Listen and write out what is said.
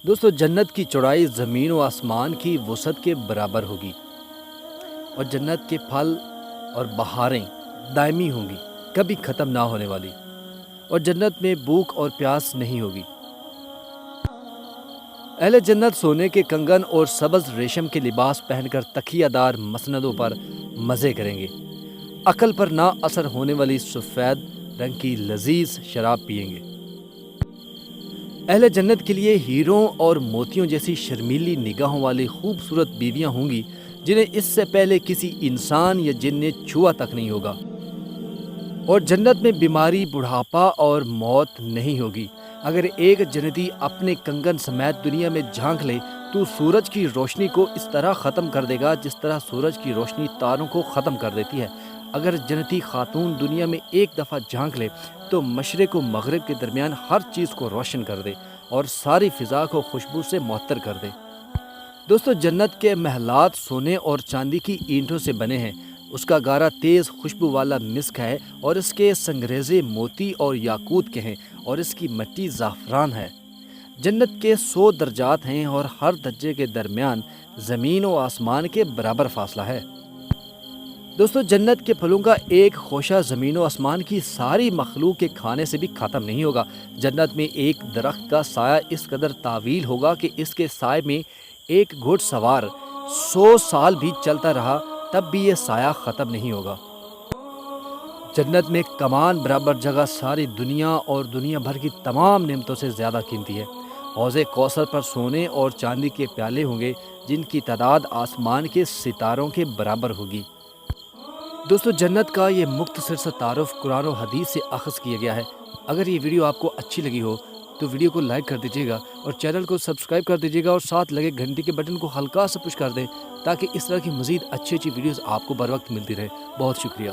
دوستو جنت کی چوڑائی زمین و آسمان کی وسعت کے برابر ہوگی، اور جنت کے پھل اور بہاریں دائمی ہوں گی، کبھی ختم نہ ہونے والی، اور جنت میں بھوک اور پیاس نہیں ہوگی۔ اہل جنت سونے کے کنگن اور سبز ریشم کے لباس پہن کر تکیہ دار مسندوں پر مزے کریں گے، عقل پر نہ اثر ہونے والی سفید رنگ کی لذیذ شراب پئیں گے۔ اہل جنت کے لیے ہیروں اور موتیوں جیسی شرمیلی نگاہوں والی خوبصورت بیویاں ہوں گی جنہیں اس سے پہلے کسی انسان یا جن نے چھوا تک نہیں ہوگا، اور جنت میں بیماری، بڑھاپا اور موت نہیں ہوگی۔ اگر ایک جنتی اپنے کنگن سمیت دنیا میں جھانک لے تو سورج کی روشنی کو اس طرح ختم کر دے گا جس طرح سورج کی روشنی تاروں کو ختم کر دیتی ہے۔ اگر جنتی خاتون دنیا میں ایک دفعہ جھانک لے تو مشرق و مغرب کے درمیان ہر چیز کو روشن کر دے اور ساری فضا کو خوشبو سے معطر کر دے۔ دوستو جنت کے محلات سونے اور چاندی کی اینٹوں سے بنے ہیں، اس کا گارا تیز خوشبو والا مسک ہے، اور اس کے سنگریزے موتی اور یاقوت کے ہیں، اور اس کی مٹی زعفران ہے۔ جنت کے 100 درجات ہیں اور ہر درجے کے درمیان زمین و آسمان کے برابر فاصلہ ہے۔ دوستو جنت کے پھلوں کا ایک خوشہ زمین و آسمان کی ساری مخلوق کے کھانے سے بھی ختم نہیں ہوگا۔ جنت میں ایک درخت کا سایہ اس قدر طویل ہوگا کہ اس کے سائے میں ایک گھڑ سوار 100 سال بھی چلتا رہا تب بھی یہ سایہ ختم نہیں ہوگا۔ جنت میں کمان برابر جگہ ساری دنیا اور دنیا بھر کی تمام نعمتوں سے زیادہ قیمتی ہے۔ حوض کوثر پر سونے اور چاندی کے پیالے ہوں گے جن کی تعداد آسمان کے ستاروں کے برابر ہوگی۔ دوستو جنت کا یہ مختصر سا تعارف قرآن و حدیث سے اخذ کیا گیا ہے۔ اگر یہ ویڈیو آپ کو اچھی لگی ہو تو ویڈیو کو لائک کر دیجیے گا اور چینل کو سبسکرائب کر دیجیے گا، اور ساتھ لگے گھنٹی کے بٹن کو ہلکا سا پش کر دیں تاکہ اس طرح کی مزید اچھی ویڈیوز آپ کو بر وقت ملتی رہے۔ بہت شکریہ۔